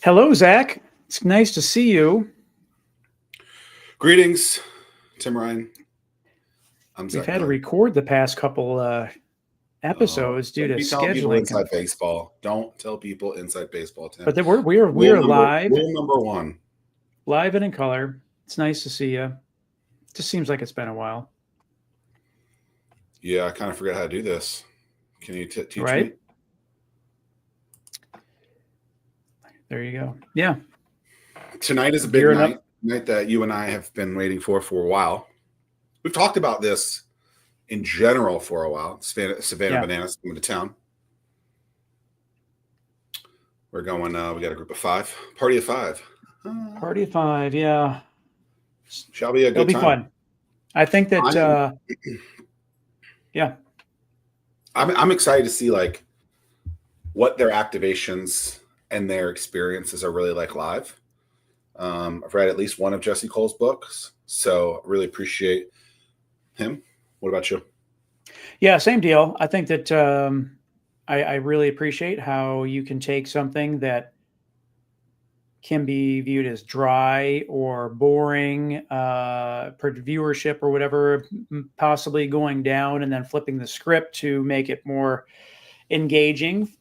Hello, Zach. It's nice to see you. Greetings, Tim Ryan. I'm We've Zach had to Miller. record the past couple episodes due Don't to be telling people scheduling. inside baseball. Don't tell people inside baseball, Tim. But we're live, Rule number one. live and in color. It's nice to see you. Just seems like it's been a while, Yeah, I kind of forgot how to do this. Can you teach right? me? There you go. Yeah. Tonight is a big Gearing night. up. Night that you and I have been waiting for a while. We've talked about this in general for a while. Savannah Yeah. Bananas coming to town. We're going. We got a group of 5. Party of 5. Party of 5. Yeah. Shall be a It'll good be time. fun. I think that. Yeah. I'm excited to see like what their activations and their experiences are really like live. I've read at least one of Jesse Cole's books, so really appreciate him. What about you? Yeah, same deal. I think that I really appreciate how you can take something that can be viewed as dry or boring, per viewership or whatever, possibly going down, and then flipping the script to make it more engaging,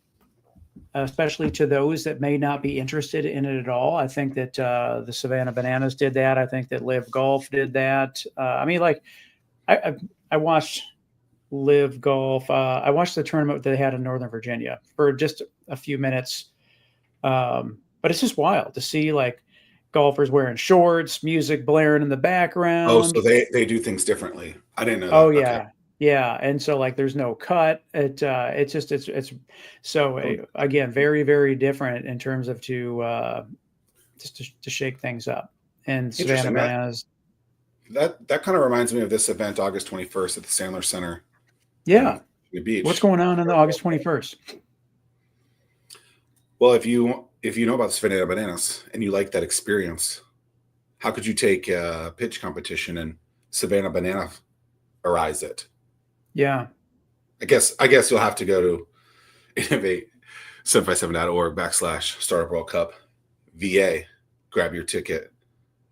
especially to those that may not be interested in it at all. I think that the Savannah Bananas did that. I think that Live Golf did that. I watched Live Golf. I watched the tournament they had in Northern Virginia for just a few minutes. But it's just wild to see like golfers wearing shorts, music blaring in the Oh, background. so they do things differently. I didn't know Oh that. Okay. yeah, yeah. And so like there's no cut. It's so again very different in terms of to shake things up. And Savannah Interesting. Bananas, That kind of reminds me of this event August 21st at the Sandler Center yeah. in the beach. What's going on the August 21st? Well, if you know about the Savannah Bananas and you like that experience, how could you take a pitch competition and Savannah Banana arise it? Yeah, I guess you'll have to go to innovate757.org/ Startup World Cup VA, grab your ticket,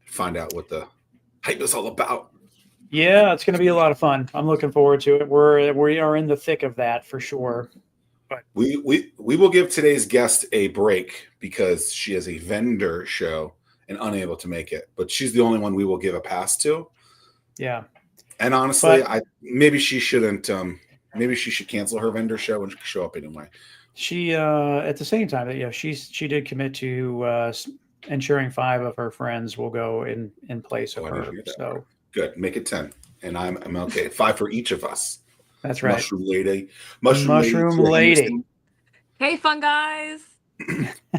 find out what the hype is all about. yeah. It's going to be a lot of fun. I'm looking forward to it. We are in the thick of that for sure. But We will give today's guest a break because she has a vendor show and unable to make it. But she's the only one we will give a pass to. yeah. And honestly, But maybe she shouldn't. Maybe she should cancel her vendor show and show up anyway. she at the same time, yeah, she did commit to ensuring 5 of her friends will go in place of I didn't her. hear that So part. Good, make it 10, and I'm okay. 5 for each of us. that's right. Mushroom lady, Mushroom Tia lady. Henderson. Hey, fun guys.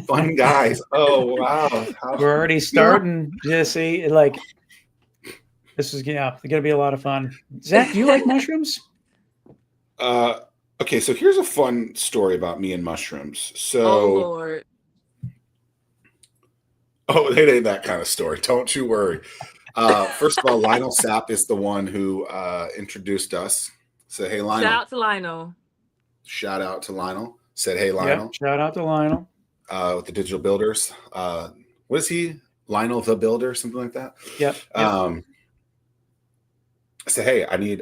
Fun guys. Oh wow, We're already starting, Jesse. Like this is it's gonna be a lot of fun. Zach, do you like mushrooms? Okay, so here's a fun story about me and mushrooms. Oh, So, Lord. it ain't that kind of story. Don't you worry. First of all, Lionel Sapp is the one who introduced us. Said, "Hey, Lionel." Shout out to Lionel. Shout out to Lionel. Said, "Hey, Lionel." Yep. Shout out to Lionel. With the Digital Builders. What is he? Lionel the Builder, something like that. Yep. I said, "Hey, I need.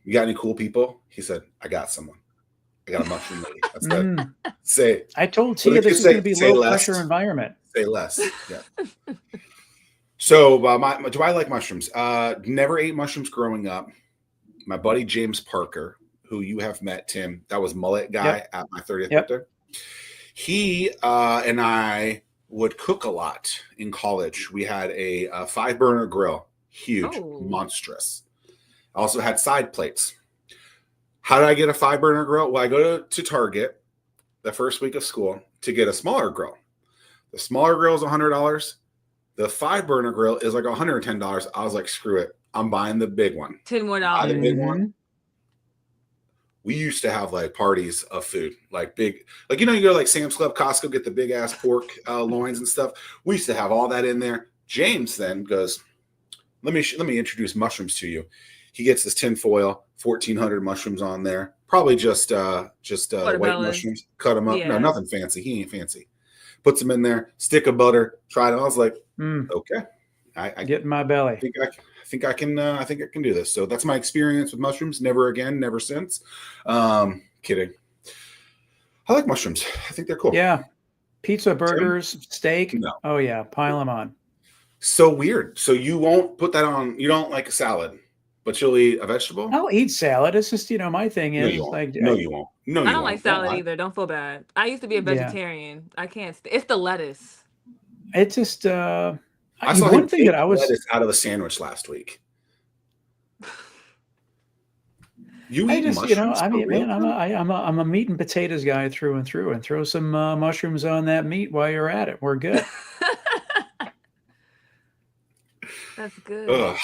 You got any cool people?" He said, "I got someone. I got a mushroom lady." I said, "Say." I told What Tia did you this is say? going to be Say low less. pressure environment. Say less. Yeah. So, do I like mushrooms? Never ate mushrooms growing up. My buddy James Parker, who you have met, Tim, that was mullet guy at my 30th birthday. He and I would cook a lot in college. We had a 5-burner grill, huge, monstrous. I also had side plates. How did I get a 5-burner grill? Well, I go to Target the first week of school to get a smaller grill. The smaller grill is $100. The 5-burner grill is like $110. I was like, screw it. I'm buying the big one. $10 more. Buy the big one. We used to have like parties of food, like big, like, you go to like Sam's Club, Costco, get the big ass pork loins and stuff. We used to have all that in there. James then goes, let me introduce mushrooms to you. He gets this tin foil, 1,400 mushrooms on there. Probably just white mushrooms. Cut them up. Yeah. No, nothing fancy. He ain't fancy. puts them in there, stick of butter, tried it. I was like, Mm, okay, I get in my belly. think I can do this. So that's my experience with mushrooms. Never again, never since. Kidding. I like mushrooms. I think they're cool. Yeah. Pizza, Tim? burgers, steak. No. Oh yeah, pile them on. So weird. So you won't put that on. You don't like a salad, but you'll eat a vegetable. I'll eat salad. It's just, my thing No, you is won't. like, No, you won't. No, I you don't like won't. Don't salad lie. either. Don't feel bad. I used to be a Yeah. vegetarian. I can't. It's the lettuce. it's just, I saw him one thing take that I was, lettuce out of a sandwich last week. You I eat just, mushrooms? I for mean, real, man, Tim? I'm a meat and potatoes guy through and through, and throw some mushrooms on that meat while you're at it. We're good. That's good. Ugh.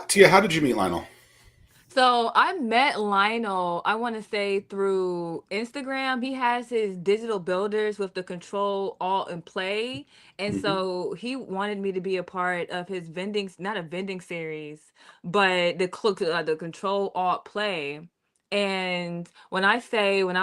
Tia, how did you meet Lionel? So I met Lionel, I want to say through Instagram. He has his digital builders with the control, alt, and play. And Mhm. so he wanted me to be a part of his vending, not a vending series, but the control, alt, play. And when I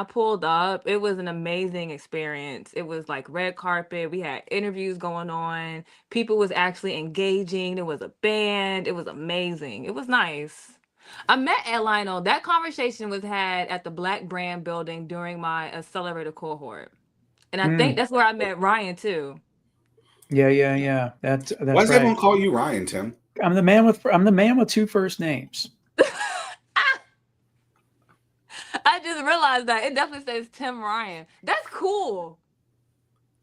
pulled up, it was an amazing experience. It was like red carpet. We had interviews going on. People was actually engaging. There was a band. It was amazing. It was nice. I met Ed Lionel. That conversation was had at the Black Brand building during my accelerator cohort. And I think Mm, that's where I met Ryan too. yeah. That's Why does everyone right. call you Ryan, Tim? I'm the man with two first names. I just realized that. It definitely says Tim Ryan. That's cool.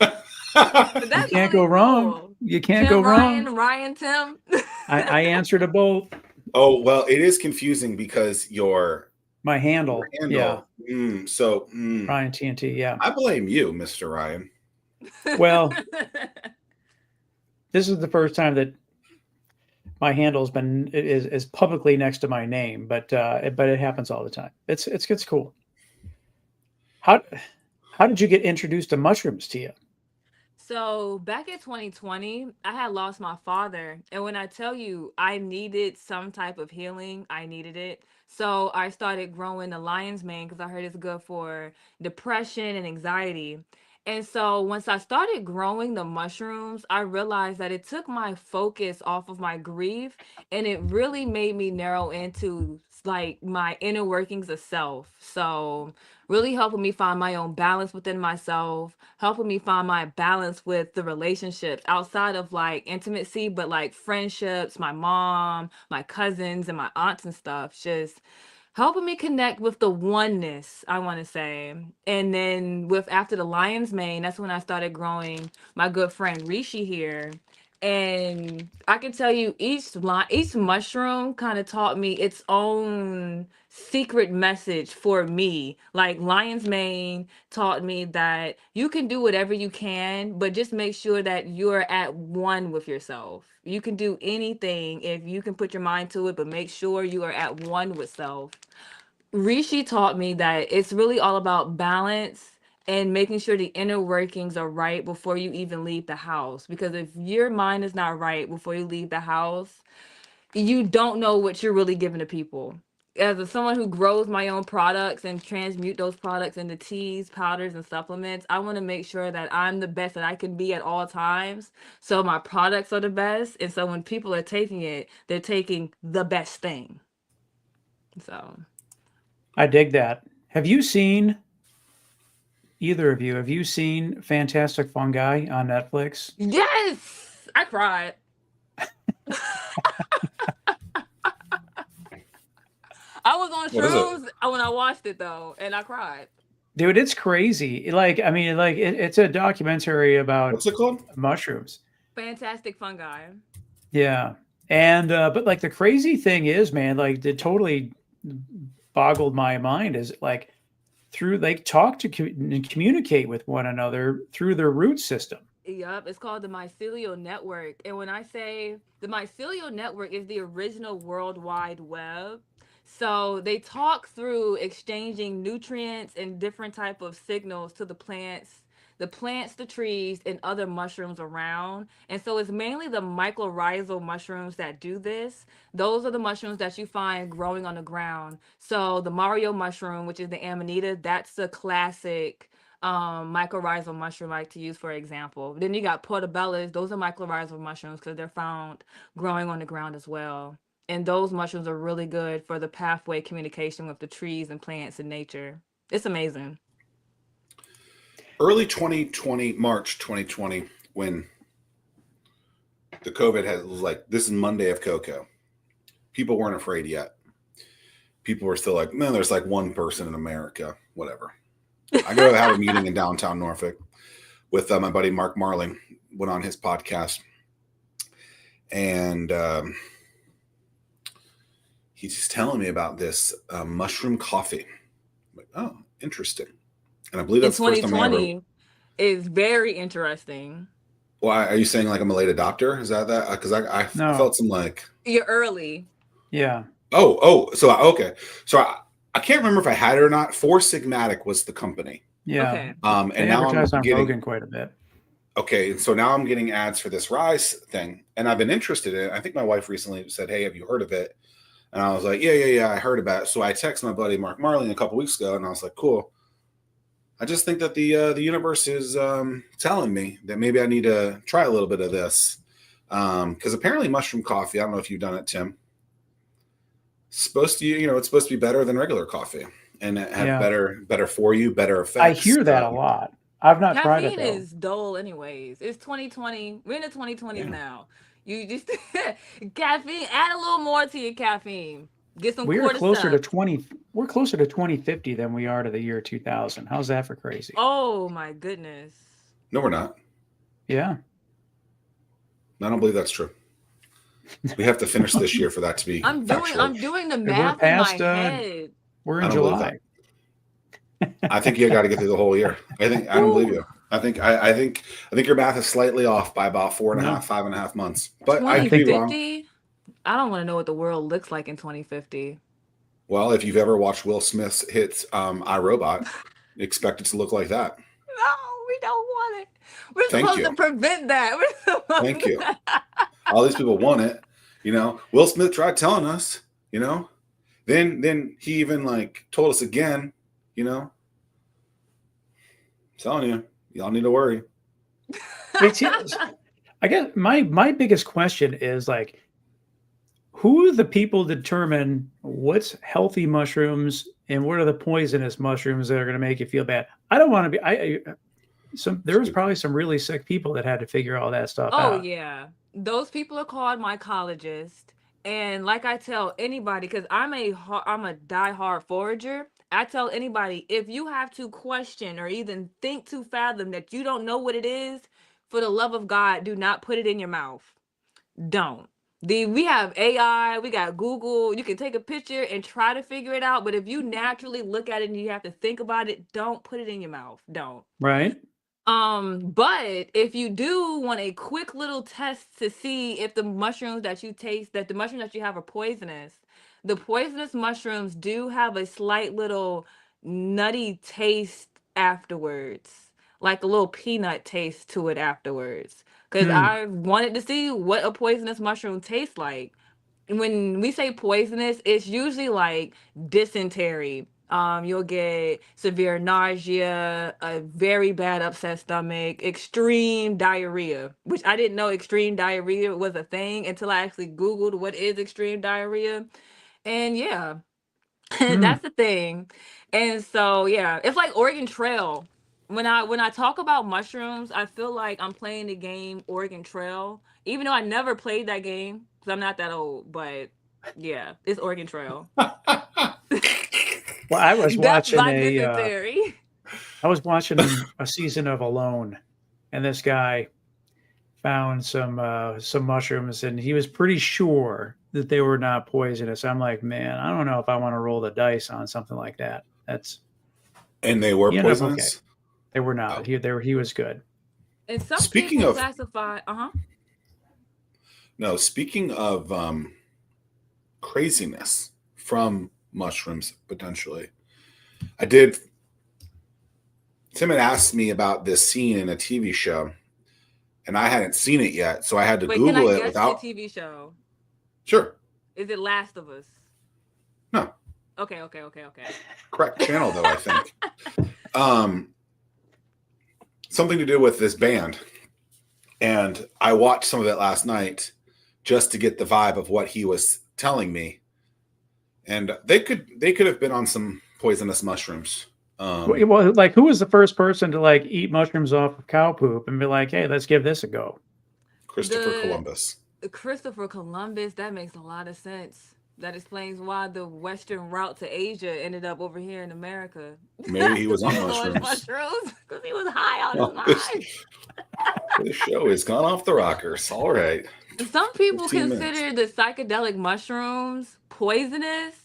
You That's can't really go wrong. cool. You can't go Tim wrong. Ryan Tim. I answer to both. Oh, well, it is confusing because your My handle. Yeah. handle. Ryan TNT. Yeah. I blame you, Mr. Ryan. Well, this is the first time that my handle's been is publicly next to my name, but it happens all the time. It's cool. How did you get introduced to mushrooms, Tia? So back in 2020, I had lost my father. And when I tell you I needed some type of healing, I needed it. So I started growing the lion's mane because I heard it's good for depression and anxiety. And so once I started growing the mushrooms, I realized that it took my focus off of my grief and it really made me narrow into like my inner workings of self. So really helping me find my own balance within myself, helping me find my balance with the relationships outside of like intimacy, but like friendships, my mom, my cousins, and my aunts and stuff. Just helping me connect with the oneness, I want to say. And then with after the lion's mane, that's when I started growing my good friend Rishi here. And I can tell you each mushroom kind of taught me its own secret message for me. Like lion's mane taught me that you can do whatever you can, but just make sure that you're at one with yourself. You can do anything if you can put your mind to it, but make sure you are at one with self. Rishi taught me that it's really all about balance and making sure the inner workings are right before you even leave the house. Because if your mind is not right before you leave the house, you don't know what you're really giving to people. Someone who grows my own products and transmute those products into teas, powders, and supplements, I want to make sure that I'm the best that I can be at all times. So my products are the best. And so when people are taking it, they're taking the best thing. So I dig that. Have you seen either of you? Have you seen Fantastic Fungi on Netflix? yes, I cried. I was on What is it? shrooms when I watched it though, and I cried. Dude, it's crazy. Like, I mean, like it's a documentary about What's it called? mushrooms. Fantastic fungi. Yeah. And but like the crazy thing is, man, like it totally boggled my mind is like through they talk to and communicate with one another through their root system. Yup, it's called the mycelial network. And when I say the mycelial network is the original World Wide Web. So they talk through exchanging nutrients and different type of signals to the plants, the trees, and other mushrooms around. And so it's mainly the mycorrhizal mushrooms that do this. Those are the mushrooms that you find growing on the ground. So the Mario mushroom, which is the Amanita, that's the classic mycorrhizal mushroom I like to use for example. Then you got portobellas. Those are mycorrhizal mushrooms because they're found growing on the ground as well. And those mushrooms are really good for the pathway communication with the trees and plants in nature. It's amazing. Early 2020, March 2020, when the COVID was like, this is Monday of cocoa. People weren't afraid yet. People were still like, no, there's like one person in America, whatever. I go to have a meeting in downtown Norfolk with my buddy Mark Marling, went on his podcast. And he's telling me about this mushroom coffee. I'm like, oh, interesting. And I believe that's the first time I ever... is very interesting. Well, are you saying like I'm a late adopter? Is that? Because I felt some like... You're early. Yeah. So okay. So I can't remember if I had it or not. Four Sigmatic was the company. Yeah. Okay. And they now I'm on getting Rogan quite a bit. Okay, and so now I'm getting ads for this Rise thing, and I've been interested in it. I think my wife recently said, "Hey, have you heard of it?" And I was like, "Yeah, I heard about it." So I texted my buddy Mark Marling a couple weeks ago, and I was like, "Cool." I just think that the universe is telling me that maybe I need to try a little bit of this, because apparently mushroom coffee. I don't know if you've done it, Tim. It's supposed to, it's supposed to be better than regular coffee, and have better for you, better effects. I hear that a lot. I've not tried it though. Caffeine is dull anyways. It's 2020. We're in the 2020s now. You just caffeine, add a little more to your caffeine. Get some We're closer to 2050 than we are to the year 2000. How's that for crazy? Oh my goodness. No, we're not. Yeah. I don't believe that's true. We have to finish this year for that to be I'm doing the math past, in my head. We're in July. I think you got to get through the whole year. I don't believe you. I think your math is slightly off by about 5.5 months. But I could be wrong. I don't want to know what the world looks like in 2050. Well, if you've ever watched Will Smith's hits iRobot, expect it to look like that. No, we don't want it. We're supposed to prevent that. Thank you. All these people want it. Will Smith tried telling us, then he even like told us again, I'm telling you, y'all need to worry. I guess my biggest question is like, who are the people determine what's healthy mushrooms and what are the poisonous mushrooms that are going to make you feel bad? I don't want to be. There was probably some really sick people that had to figure all that stuff out. Oh yeah, those people are called mycologists. And like I tell anybody, because I'm a diehard forager, I tell anybody, if you have to question or even think to fathom that you don't know what it is, for the love of God, do not put it in your mouth. Don't. We have AI, we got Google. You can take a picture and try to figure it out. But if you naturally look at it and you have to think about it, don't put it in your mouth. Don't. Right. But if you do want a quick little test to see if the mushrooms that you taste, that the mushrooms that you have are poisonous, the poisonous mushrooms do have a slight little nutty taste afterwards, like a little peanut taste to it afterwards. Because I wanted to see what a poisonous mushroom tastes like. When we say poisonous, it's usually like dysentery. You'll get severe nausea, a very bad upset stomach, extreme diarrhea, which I didn't know extreme diarrhea was a thing until I actually Googled what is extreme diarrhea. And yeah, that's the thing. And so, yeah, it's like Oregon Trail. When I talk about mushrooms, I feel like I'm playing the game Oregon Trail, even though I never played that game because I'm not that old. But yeah, it's Oregon Trail. Well, I was watching a season of Alone, and this guy found some mushrooms, and he was pretty sure that they were not poisonous. I'm like, man, I don't know if I want to roll the dice on something like that. And they were poisonous. Okay. They were not. Oh. He was good. And some people classify. No, speaking of craziness from mushrooms potentially, Tim had asked me about this scene in a TV show, and I hadn't seen it yet, so I had to Google it without the TV show. Sure. Is it Last of Us? No. Okay. Correct channel though, I think. something to do with this band. And I watched some of it last night just to get the vibe of what he was telling me. And they could have been on some poisonous mushrooms. Well, like, who was the first person to like eat mushrooms off of cow poop and be like, "Hey, let's give this a go"? Christopher Columbus. Christopher Columbus, that makes a lot of sense. That explains why the western route to Asia ended up over here in America. Maybe he was on mushrooms. Because he was high on his mind. This show has gone off the rockers. All right. Some people consider the psychedelic mushrooms poisonous,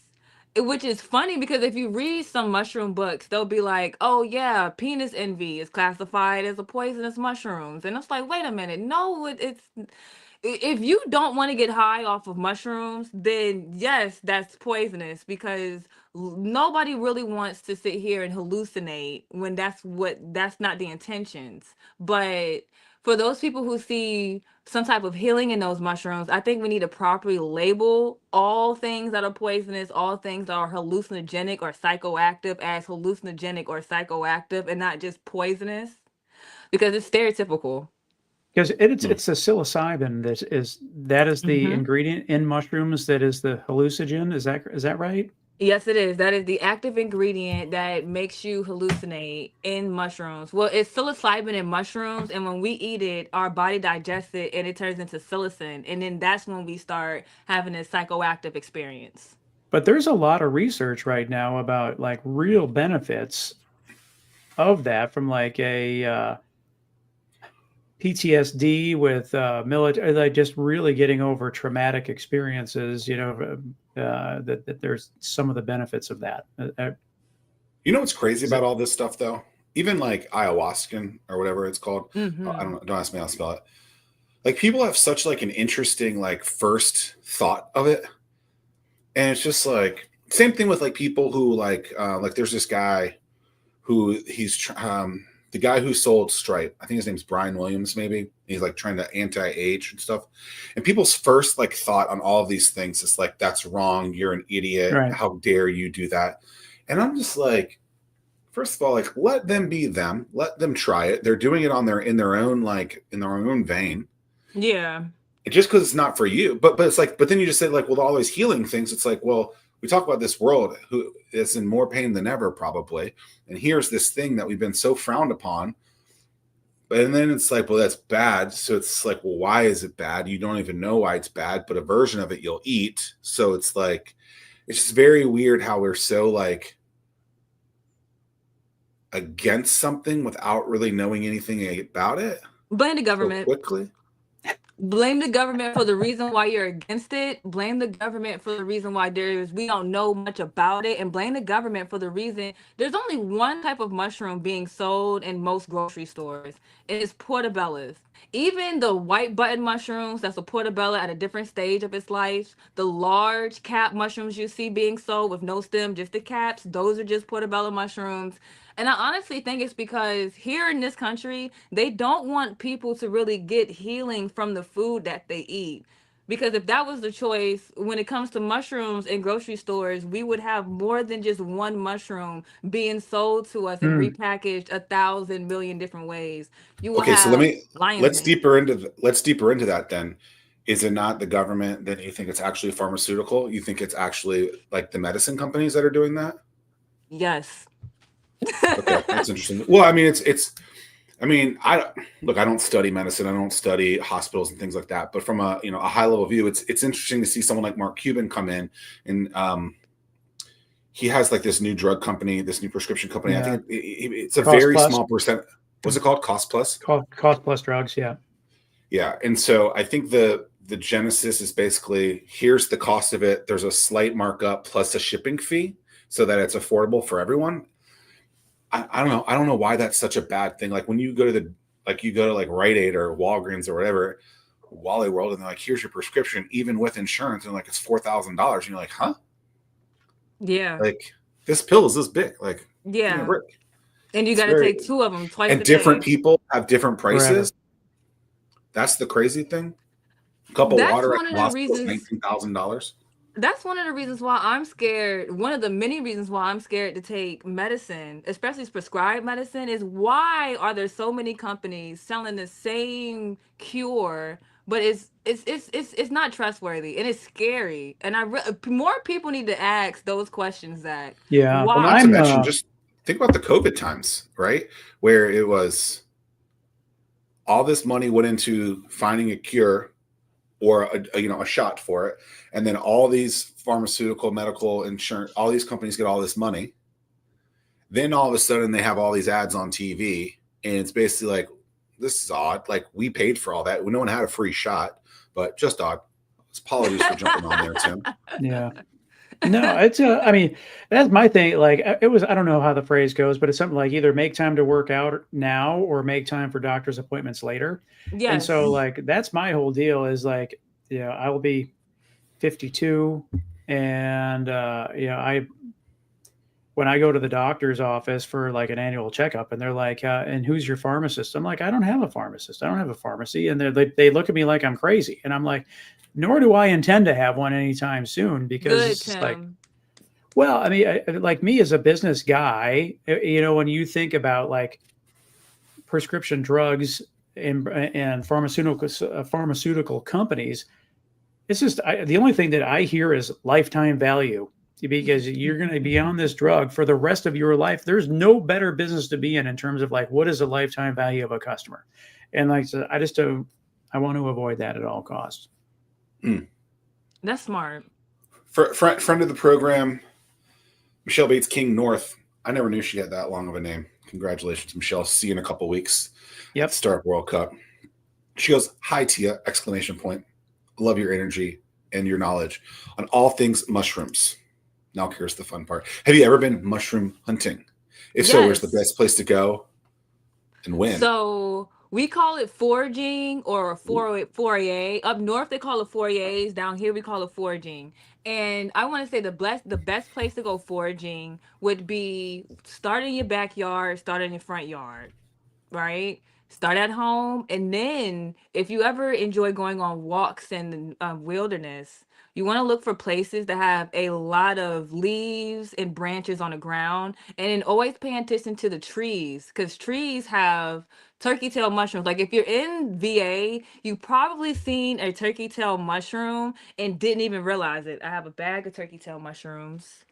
which is funny because if you read some mushroom books, they'll be like, "Oh yeah, penis envy is classified as a poisonous mushrooms," and it's like, wait a minute, no, it's if you don't want to get high off of mushrooms, then yes, that's poisonous because nobody really wants to sit here and hallucinate when that's not the intentions. But for those people who see some type of healing in those mushrooms, I think we need to properly label all things that are poisonous, all things that are hallucinogenic or psychoactive as hallucinogenic or psychoactive and not just poisonous because it's stereotypical. Because it's the psilocybin that is the ingredient in mushrooms that is the hallucinogen. Is that right? Yes, it is. That is the active ingredient that makes you hallucinate in mushrooms. Well, it's psilocybin in mushrooms, and when we eat it, our body digests it, and it turns into psilocin, and then that's when we start having a psychoactive experience. But there's a lot of research right now about like real benefits of that from like a PTSD with military, like just really getting over traumatic experiences, that there's some of the benefits of that. You know what's crazy about all this stuff though? Even like ayahuasca or whatever it's called. I don't know. Don't ask me how to spell it. Like people have such like an interesting like first thought of it. And it's just like, same thing with like people who like there's this guy who the guy who sold Stripe, I think his name's Brian Williams, maybe. He's like trying to anti-age and stuff. And people's first like thought on all of these things is like, that's wrong. You're an idiot. Right. How dare you do that? And I'm just like, first of all, like let them be them. Let them try it. They're doing it in their own vein. Yeah. And just because it's not for you, but it's like, but then you just say like, well, all these healing things. It's like, well, we talk about this world who is in more pain than ever, probably. And here's this thing that we've been so frowned upon. And then it's like, well, that's bad. So it's like, well, why is it bad? You don't even know why it's bad, but a version of it you'll eat. So it's like, it's just very weird how we're so like against something without really knowing anything about it. Blame the government. So quickly. Blame the government for the reason why you're against it. Blame the government for the reason why we don't know much about it. And blame the government for the reason there's only one type of mushroom being sold in most grocery stores. And it's portobellas. Even the white button mushrooms, that's a portobello at a different stage of its life. The large cap mushrooms you see being sold with no stem, just the caps, those are just portobello mushrooms. And I honestly think it's because here in this country, they don't want people to really get healing from the food that they eat. Because if that was the choice, when it comes to mushrooms in grocery stores, we would have more than just one mushroom being sold to us and repackaged 1,000 million different ways. You will have so let's deeper into that then. Is it not the government? Then you think it's actually pharmaceutical? You think it's actually like the medicine companies that are doing that? Yes. Okay, that's interesting. Well, I mean, I don't study medicine. I don't study hospitals and things like that. But from a high level view, it's interesting to see someone like Mark Cuban come in and he has like this new drug company, this new prescription company. Yeah. I think it's a very small percent. What's it called? Cost Plus? Cost Plus drugs. Yeah. Yeah. And so I think the genesis is basically, here's the cost of it. There's a slight markup plus a shipping fee so that it's affordable for everyone. I don't know. I don't know why that's such a bad thing. Like when you go to like Rite Aid or Walgreens or whatever, Wally World, and they're like, here's your prescription, even with insurance, and like it's $4,000. And you're like, huh? Yeah. Like this pill is this big. Like, yeah. And you got to take 2 of them twice. And different people have different prices. That's the crazy thing. A cup of water at $19,000. That's one of the reasons why I'm scared. One of the many reasons why I'm scared to take medicine, especially prescribed medicine, is why are there so many companies selling the same cure, but it's not trustworthy and it's scary. And more people need to ask those questions, Zach. Yeah, Well, not to Why? mention, just think about the COVID times, right? Where it was all this money went into finding a cure or a shot for it, and then all these pharmaceutical, medical, insurance, all these companies get all this money. Then all of a sudden they have all these ads on TV, and it's basically like, this is odd. Like, we paid for all that. No one had a free shot, but just odd. Apologies for jumping on there, Tim. yeah. No, it's I mean, that's my thing. Like it was, I don't know how the phrase goes, but it's something like either make time to work out now or make time for doctor's appointments later. And so Yes. like that's my whole deal is like, I will be 52 and I when I go to the doctor's office for like an annual checkup and they're like, and who's your pharmacist? I'm like, I don't have a pharmacist. I don't have a pharmacy. And they look at me like I'm crazy. And I'm like, nor do I intend to have one anytime soon because Good, it's just like, Tim. well, I mean, like me as a business guy, when you think about like prescription drugs and pharmaceutical companies, it's just the only thing that I hear is lifetime value because you're going to be on this drug for the rest of your life. There's no better business to be in terms of like what is the lifetime value of a customer, and like so I just don't. I want to avoid that at all costs. That's smart. Friend of the program, Michelle Bates King North. I never knew she had that long of a name. Congratulations, Michelle. See you in a couple weeks. Yep. Start World Cup. She goes, "Hi, Tia!" Exclamation point. Love your energy and your knowledge on all things mushrooms. Now here's the fun part. Have you ever been mushroom hunting? If so, where's the Yes. best place to go and when? So we call it foraging or foray. Up north they call it forays. Down here we call it foraging. And I want to say the best place to go foraging would be start in your backyard, start in your front yard, right? Start at home, and then if you ever enjoy going on walks in the wilderness, you want to look for places that have a lot of leaves and branches on the ground, and then always pay attention to the trees because trees have turkey tail mushrooms. Like if you're in VA, you probably seen a turkey tail mushroom and didn't even realize it. I have a bag of turkey tail mushrooms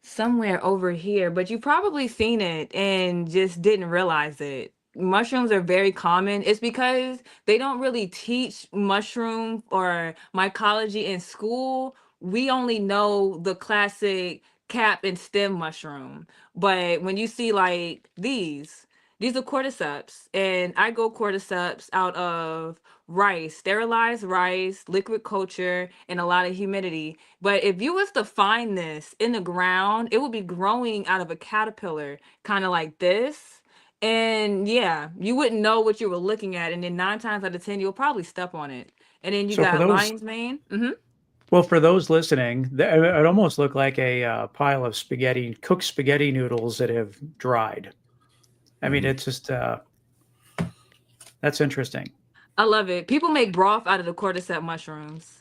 somewhere over here, but you probably seen it and just didn't realize it. Mushrooms are very common. It's because they don't really teach mushroom or mycology in school. We only know the classic cap and stem mushroom. But when you see like these are cordyceps, and I go cordyceps out of rice, sterilized rice, liquid culture, and a lot of humidity. But if you was to find this in the ground, it would be growing out of a caterpillar, kind of like this. And yeah, you wouldn't know what you were looking at. And then 9 times out of 10, you'll probably step on it. And then you So for got those, lion's mane. well, for those listening, it almost looked like a pile of spaghetti, cooked spaghetti noodles that have dried. I mean, it's just that's interesting. I love it. People make broth out of the cordyceps mushrooms.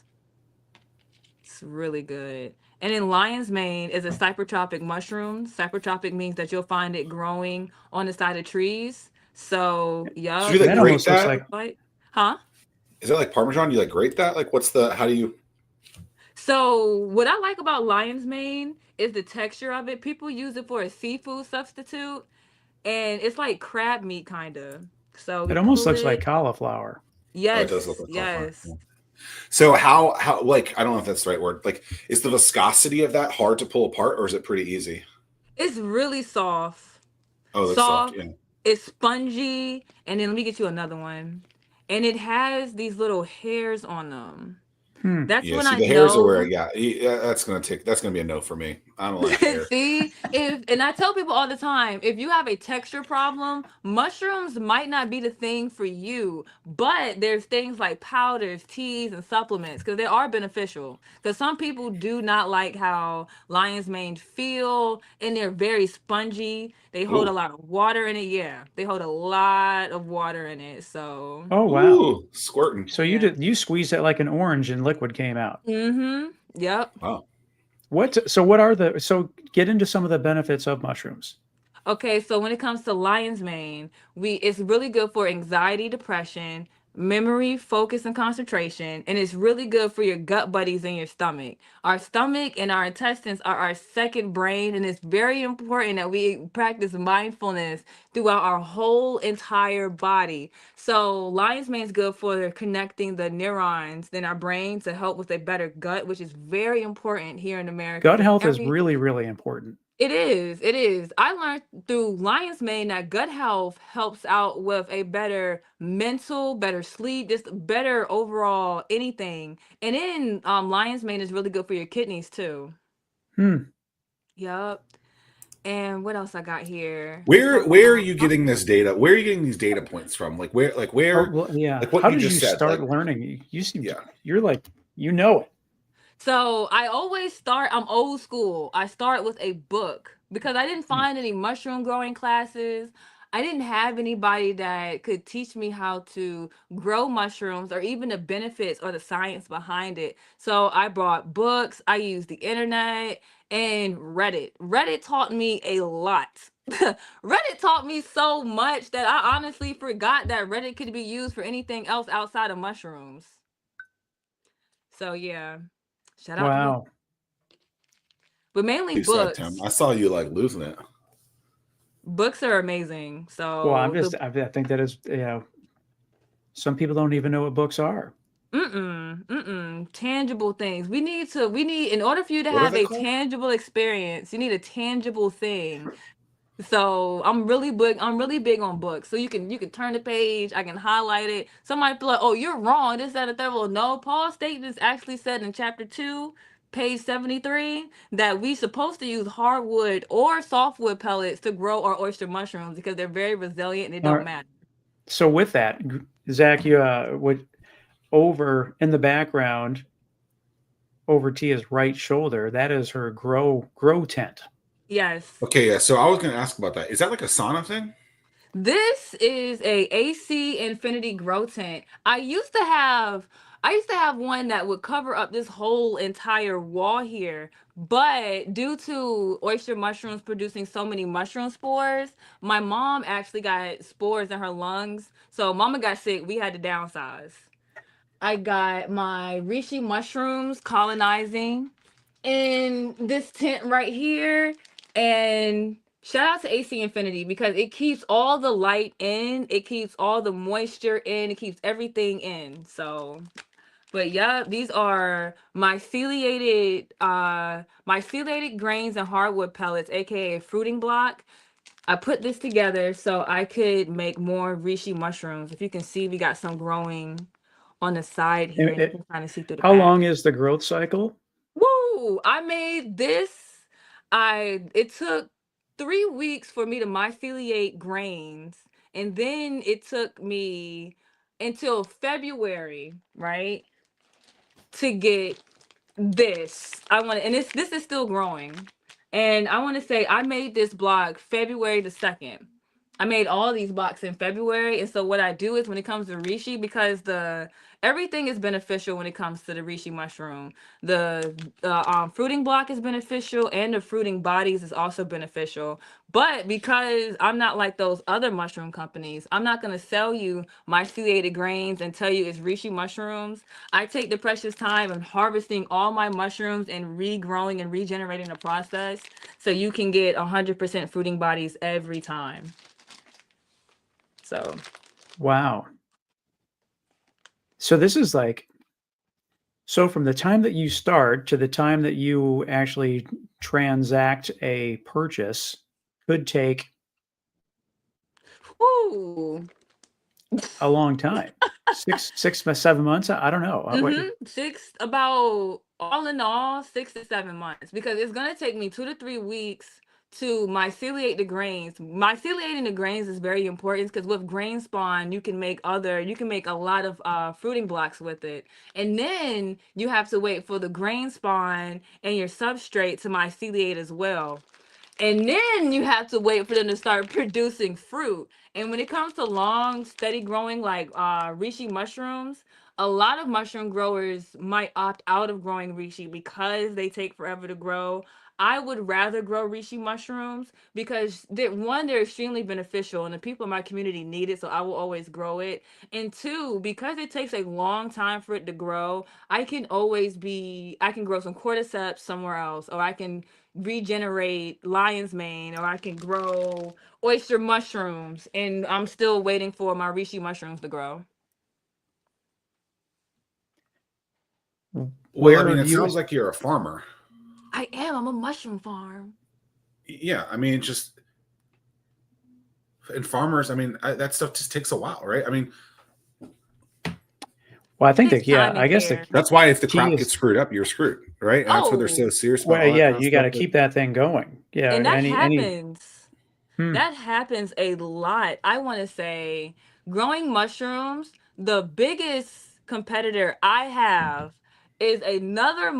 It's really good. And then lion's mane is a cypertropic mushroom. Cypertropic means that you'll find it growing on the side of trees. So, So you yup. like That grate almost looks that? like Like, huh? Is that like Parmesan? You like grate that? Like, how do you? So, what I like about lion's mane is the texture of it. People use it for a seafood substitute, and it's like crab meat, kind of. So, we it almost pull looks like it. cauliflower. Oh, it does look Yes, like cauliflower. yes. Yeah. So how like, I don't know if that's the right word. Like, is the viscosity of that hard to pull apart, or is it pretty easy? It's really soft. Oh, that's soft. Soft. Yeah. It's spongy. And then let me get you another one. And it has these little hairs on them. Hmm. That's Yeah. when See, I the hairs are where. know. Yeah. That's gonna be a no for me. I don't like hair. See, if and I tell people all the time, if you have a texture problem, mushrooms might not be the thing for you. But there's things like powders, teas, and supplements because they are beneficial. Because some people do not like how lion's mane feel, and they're very spongy. They hold a Ooh. lot of water in it. Yeah, they hold a lot of water in it. So Oh wow! Ooh, squirting. So yeah. you squeezed it like an orange and liquid came out. Mm-hmm. Yep. Wow. What are the, so get into some of the benefits of mushrooms. Okay, so when it comes to lion's mane, it's really good for anxiety, depression, memory, focus, and concentration, and it's really good for your gut buddies in your stomach. Our stomach and our intestines are our second brain, and it's very important that we practice mindfulness throughout our whole entire body. So lion's mane is good for connecting the neurons in our brain to help with a better gut, which is very important here in America Gut because health is really, really important. it is. It is. I learned through lion's mane that gut health helps out with a better mental, better sleep, just better overall anything. And then lion's mane is really good for your kidneys too. Hmm. Yup. And what else I got here? Let's Where talk where are about you getting this data? Where are you getting these data points from? Like Oh, where well, yeah. like what How you did you just said? start Like, learning? You seem to, yeah. you're like, you know it. So I always start, I'm old school. I start with a book because I didn't Hmm. find any mushroom growing classes. I didn't have anybody that could teach me how to grow mushrooms or even the benefits or the science behind it. So I bought books, I used the internet and Reddit. Reddit taught me a lot. Reddit taught me so much that I honestly forgot that Reddit could be used for anything else outside of mushrooms. So yeah. Shout out to Reddit. Wow. But mainly You said, Tim. books. I saw you like losing it. Books are amazing. Well, So the I think that is, some people don't even know what books are. tangible things. We need in order for you to What are have they a called? tangible experience, you need a tangible thing. So I'm really big on books. So you can turn the page, I can highlight it. Somebody be like, oh, you're wrong, this, that, and the third. Well, no, Paul statements actually said in chapter 2, page 73, that we supposed to use hardwood or softwood pellets to grow our oyster mushrooms because they're very resilient and it All don't right. matter. So with that, Zach, you would, over in the background, over Tia's right shoulder, that is her grow tent. Yes. Okay, yeah. So I was gonna ask about that. Is that like a sauna thing? This is a AC Infinity grow tent. I used to have one that would cover up this whole entire wall here, but due to oyster mushrooms producing so many mushroom spores, my mom actually got spores in her lungs. So mama got sick, we had to downsize. I got my reishi mushrooms colonizing in this tent right here. And shout out to AC Infinity because it keeps all the light in, it keeps all the moisture in, it keeps everything in. So, but yeah, these are my ciliated grains and hardwood pellets, aka fruiting block. I put this together so I could make more reishi mushrooms. If you can see, we got some growing on the side here, and you can kind of see through the How long pack. is the growth cycle? Woo! I made this. It took 3 weeks for me to myceliate grains, and then it took me until February, right, to get this. And this is still growing. And I want to say I made this block February the 2nd. I made all these blocks in February. And so what I do is when it comes to reishi, because the everything is beneficial when it comes to the reishi mushroom. The fruiting block is beneficial and the fruiting bodies is also beneficial. But because I'm not like those other mushroom companies, I'm not going to sell you my ciliated grains and tell you it's reishi mushrooms. I take the precious time of harvesting all my mushrooms and regrowing and regenerating the process so you can get 100% fruiting bodies every time. So, Wow. So this is like, so from the time that you start to the time that you actually transact a purchase could take whoo. a long time. 7 months. I don't know. About all in all, 6 to 7 months because it's gonna take me 2 to 3 weeks to myceliate the grains. Myceliating the grains is very important because with grain spawn, you can make a lot of fruiting blocks with it. And then you have to wait for the grain spawn and your substrate to myceliate as well. And then you have to wait for them to start producing fruit. And when it comes to long, steady growing like reishi mushrooms, a lot of mushroom growers might opt out of growing reishi because they take forever to grow. I would rather grow reishi mushrooms because they're extremely beneficial and the people in my community need it, so I will always grow it. And two, because it takes a long time for it to grow, I can grow some cordyceps somewhere else, or I can regenerate lion's mane, or I can grow oyster mushrooms, and I'm still waiting for my reishi mushrooms to grow. Well, I Where mean, do it you? sounds like you're a farmer. I'm a mushroom farm. Yeah, I mean, just and farmers. I mean, that stuff just takes a while, right? I mean, Well, I think Takes that yeah, time I and guess the care. that's why if the key crop is gets screwed up, you're screwed, right? And that's why they're so Oh, serious about well, all that yeah, kind of you got stuff. to keep that thing going. Yeah, and that any. happens. Hmm. That happens a lot. I want to say growing mushrooms, the biggest competitor I have is another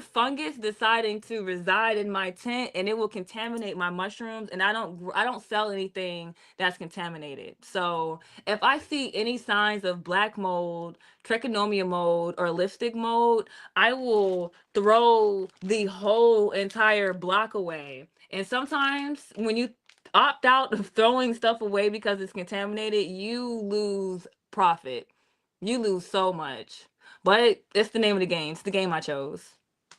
fungus deciding to reside in my tent, and it will contaminate my mushrooms, and I don't sell anything that's contaminated. So, if I see any signs of black mold, trichonomia mold, or lipstick mold, I will throw the whole entire block away. And sometimes when you opt out of throwing stuff away because it's contaminated, you lose profit. You lose so much. But it's the name of the game. It's the game I chose.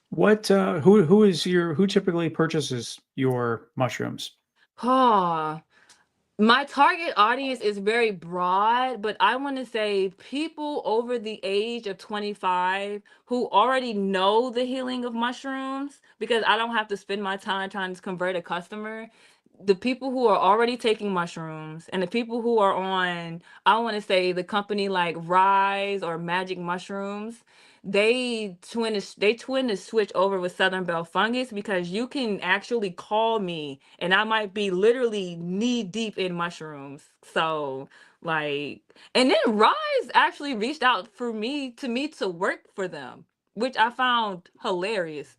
What? Who typically purchases your mushrooms? Oh, my target audience is very broad, but I want to say people over the age of 25 who already know the healing of mushrooms, because I don't have to spend my time trying to convert a customer. The people who are already taking mushrooms and the people who are on, I want to say the company like Rise or Magic Mushrooms, they twin to switch over with Southern Belle Fungus, because you can actually call me and I might be literally knee deep in mushrooms. So like, and then Rise actually reached out for me to work for them, which I found hilarious.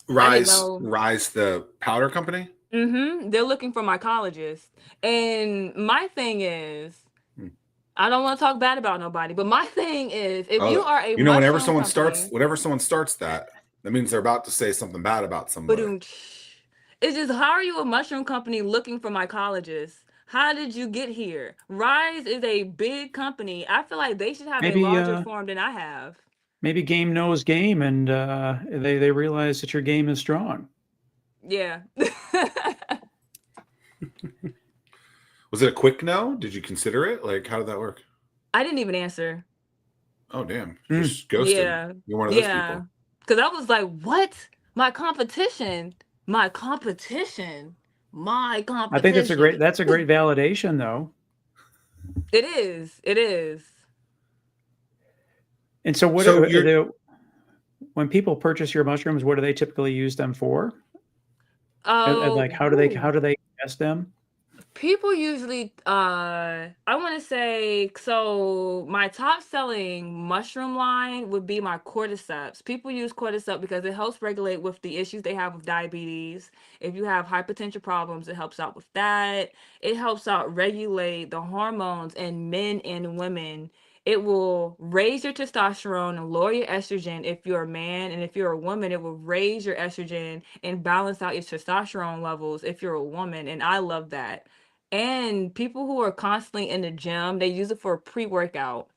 I didn't know. Rise, the powder company. They're looking for mycologists. And my thing is, Hmm. I don't want to talk bad about nobody, but my thing is, if you Oh, are a you know, mushroom company, whenever someone starts that means they're about to say something bad about but somebody. it's just, how are you a mushroom company looking for mycologists? How did you get here? Rise is a big company. I feel like they should have a Maybe larger form than I have. maybe game knows game, and they realize that your game is strong. Yeah. Was it a quick no? Did you consider it? Like, how did that work? I didn't even answer. Oh, damn. Hmm. Just ghosted. Yeah. You're one of those Yeah. people. Because I was like, what? My competition? My competition? My I think competition? that's a great validation, though. It is. It is. And so, So you're when people purchase your mushrooms, what do they typically use them for? And Oh, like, how ooh. do they test them? People usually I want to say, so my top selling mushroom line would be my cordyceps. People use cordyceps because it helps regulate with the issues they have with diabetes. If you have hypertension problems, it helps out with that. It helps out regulate the hormones in men and women. It will raise your testosterone and lower your estrogen if you're a man, and if you're a woman, it will raise your estrogen and balance out your testosterone levels if you're a woman, and I love that. And people who are constantly in the gym, they use it for pre-workout.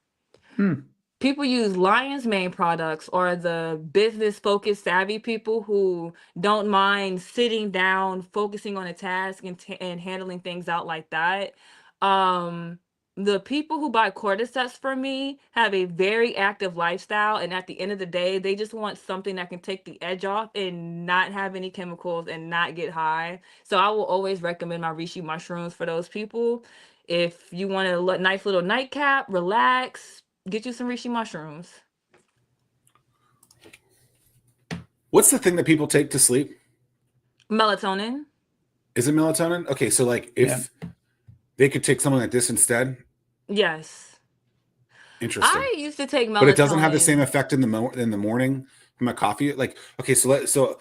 Hmm. People use lion's mane products, or the business focused savvy people who don't mind sitting down, focusing on a task, and handling things out like that. Um, the people who buy cordyceps from me have a very active lifestyle, and at the end of the day, they just want something that can take the edge off and not have any chemicals and not get high. So I will always recommend my reishi mushrooms for those people. If you want a nice little nightcap, relax, get you some reishi mushrooms. What's the thing that people take to sleep? Melatonin. Is it melatonin? Okay, so like Yeah. if they could take something like this instead, Yes. interesting. I used to take But it doesn't have the same melatonin. effect in the morning my coffee. Like, okay, so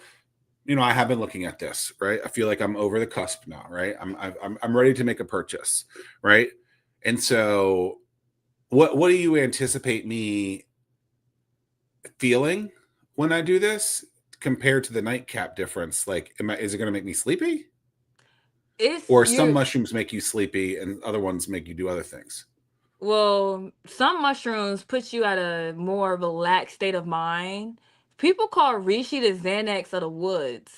I have been looking at this, right? I feel like I'm over the cusp now, right? I'm ready to make a purchase, right? And so, what do you anticipate me feeling when I do this compared to the nightcap difference? Like, is it going to make me sleepy? Or some mushrooms make you sleepy and other ones make you do other things? Well, some mushrooms put you at a more relaxed state of mind. People call reishi the Xanax of the woods.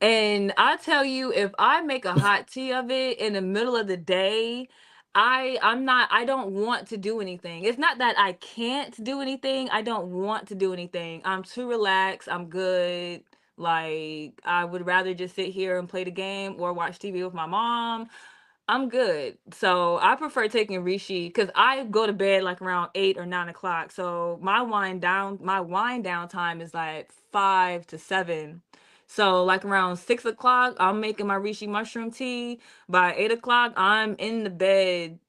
And I tell you, if I make a hot tea of it in the middle of the day, I don't want to do anything. It's not that I can't do anything. I don't want to do anything. I'm too relaxed. I'm good. Like, I would rather just sit here and play the game or watch TV with my mom. I'm good. So I prefer taking reishi because I go to bed like around 8 or 9 o'clock. So my wind down time is like 5 to 7. So like around 6 o'clock, I'm making my reishi mushroom tea. By 8 o'clock, I'm in the bed,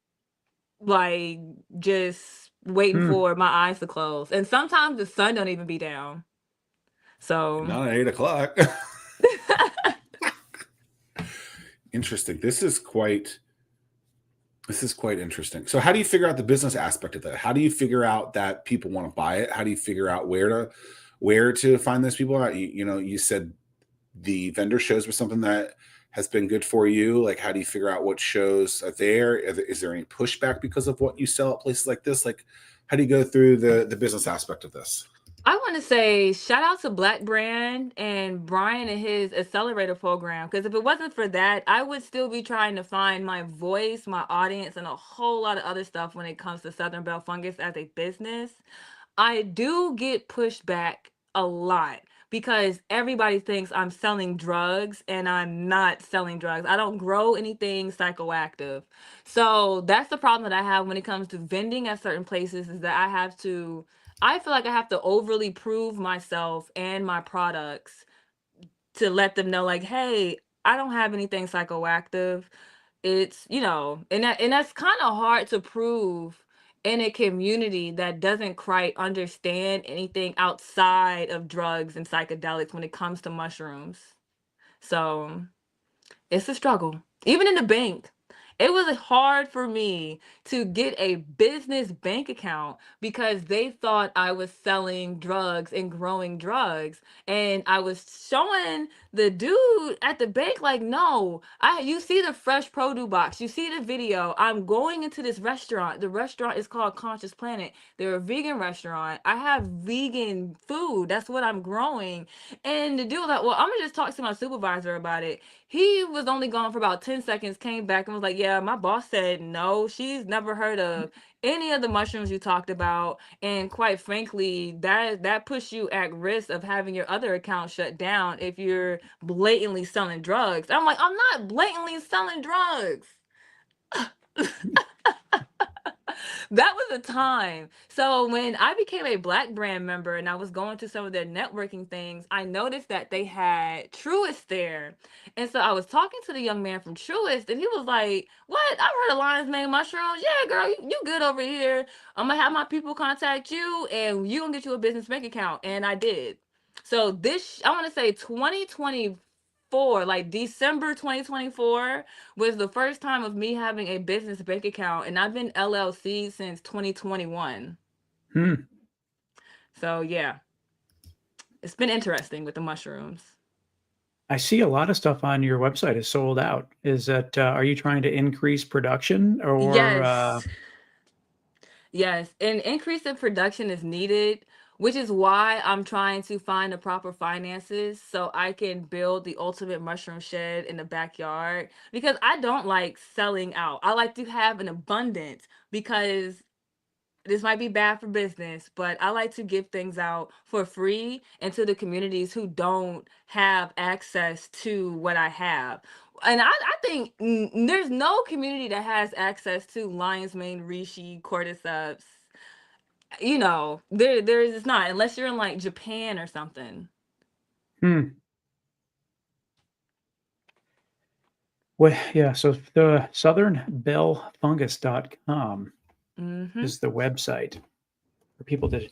like just waiting for my eyes to close. And sometimes the sun don't even be down. So Not at 8 o'clock. Interesting. This is quite interesting. So how do you figure out the business aspect of that? How do you figure out that people want to buy it? How do you figure out where to find those people? You said the vendor shows were something that has been good for you. Like, how do you figure out what shows are there? Is there any pushback because of what you sell at places like this? Like, how do you go through the business aspect of this? I want to say shout out to Black Brand and Brian and his accelerator program. Because if it wasn't for that, I would still be trying to find my voice, my audience, and a whole lot of other stuff when it comes to Southern Belle Fungus as a business. I do get pushed back a lot because everybody thinks I'm selling drugs and I'm not selling drugs. I don't grow anything psychoactive. So that's the problem that I have when it comes to vending at certain places, is that I feel like I have to overly prove myself and my products to let them know, like, hey, I don't have anything psychoactive. It's, and that's kind of hard to prove in a community that doesn't quite understand anything outside of drugs and psychedelics when it comes to mushrooms. So it's a struggle. Even in the bank, it was hard for me to get a business bank account because they thought I was selling drugs and growing drugs. And I was showing the dude at the bank, like, no, you see the fresh produce box, you see the video. I'm going into this restaurant. The restaurant is called Conscious Planet. They're a vegan restaurant. I have vegan food. That's what I'm growing. And the dude was like, well, I'm gonna just talk to my supervisor about it. He was only gone for about 10 seconds, came back and was like, yeah, my boss said no, she's never heard of any of the mushrooms you talked about. And quite frankly, that puts you at risk of having your other account shut down if you're blatantly selling drugs. I'm like, I'm not blatantly selling drugs. That was a time. So when I became a Black Brand member and I was going to some of their networking things, I noticed that they had Truist there. And so I was talking to the young man from Truist, and he was like, what? I've heard of lion's mane mushrooms. Yeah, girl, you good over here. I'm going to have my people contact you, and you going to get you a business bank account. And I did. So I want to say 2024, like December 2024, was the first time of me having a business bank account, and I've been LLC since 2021. So yeah, it's been interesting with the mushrooms. I see a lot of stuff on your website is sold out. Is that, are you trying to increase production or? Yes, an increase in production is needed, which is why I'm trying to find the proper finances so I can build the ultimate mushroom shed in the backyard, because I don't like selling out. I like to have an abundance, because this might be bad for business, but I like to give things out for free and to the communities who don't have access to what I have. And I think there's no community that has access to lion's mane, reishi, cordyceps. There's not, unless you're in like Japan or something. Well, yeah. So the southernbellefungus.com is the website for people to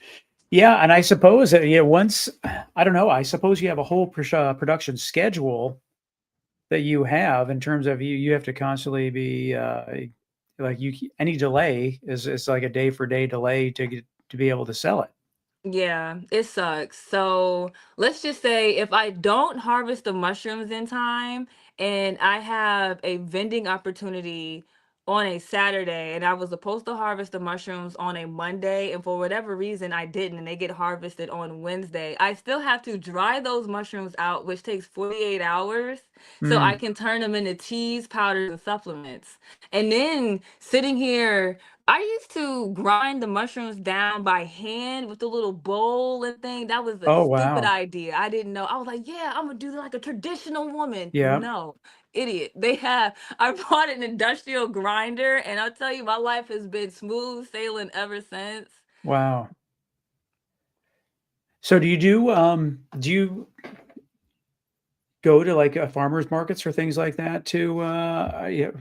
Yeah, and I suppose that, yeah, once I don't know, I suppose you have a whole production schedule that you have in terms of you have to constantly be, like, any delay is like a day for day delay to be able to sell it. Yeah, it sucks. So let's just say if I don't harvest the mushrooms in time and I have a vending opportunity on a Saturday and I was supposed to harvest the mushrooms on a Monday and for whatever reason I didn't and they get harvested on Wednesday, I still have to dry those mushrooms out, which takes 48 hours, so I Mm. can turn them into teas, powders, and supplements. And then sitting here I used to grind the mushrooms down by hand with the little bowl and thing. That was a Oh, stupid wow. idea. I didn't know. I was like, yeah, I'm gonna do like a traditional woman. Yeah. No, idiot. They have I bought an industrial grinder and I'll tell you my life has been smooth sailing ever since. Wow. So do you go to, like, farmers markets or things like that to, yeah,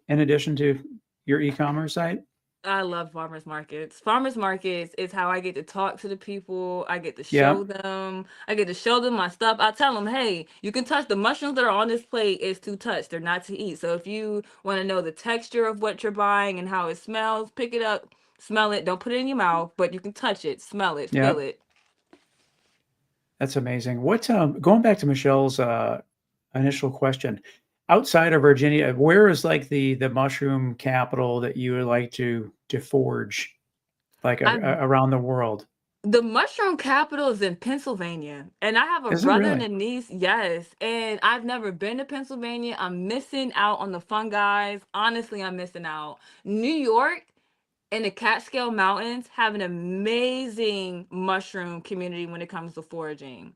in addition to your e-commerce site? I love farmers markets. Farmers markets is how I get to talk to the people. I get to Yeah. show them. I get to show them my stuff. I tell them, hey, you can touch the mushrooms that are on this plate is to touch. They're not to eat. So if you want to know the texture of what you're buying and how it smells, pick it up, smell it. Don't put it in your mouth, but you can touch it, smell it, Yeah. feel it. That's amazing. Going back to Michelle's, initial question, outside of Virginia, where is, like, the mushroom capital that you would like to forge, like, I around the world? The mushroom capital is in Pennsylvania, and I have a Is it brother and really? a niece. Yes, and I've never been to Pennsylvania. I'm missing out on the fun, guys. Honestly, I'm missing out. New York and the Catskill Mountains have an amazing mushroom community when it comes to foraging.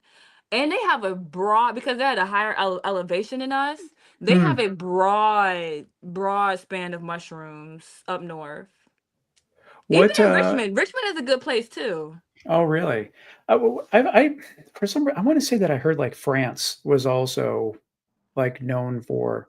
And they have a broad, because they're at a higher elevation than us, they have Hmm. a broad span of mushrooms up north. Even What, in Richmond. Richmond is a good place too. oh, really? I for some I wanna say that I heard, like, France was also, like, known for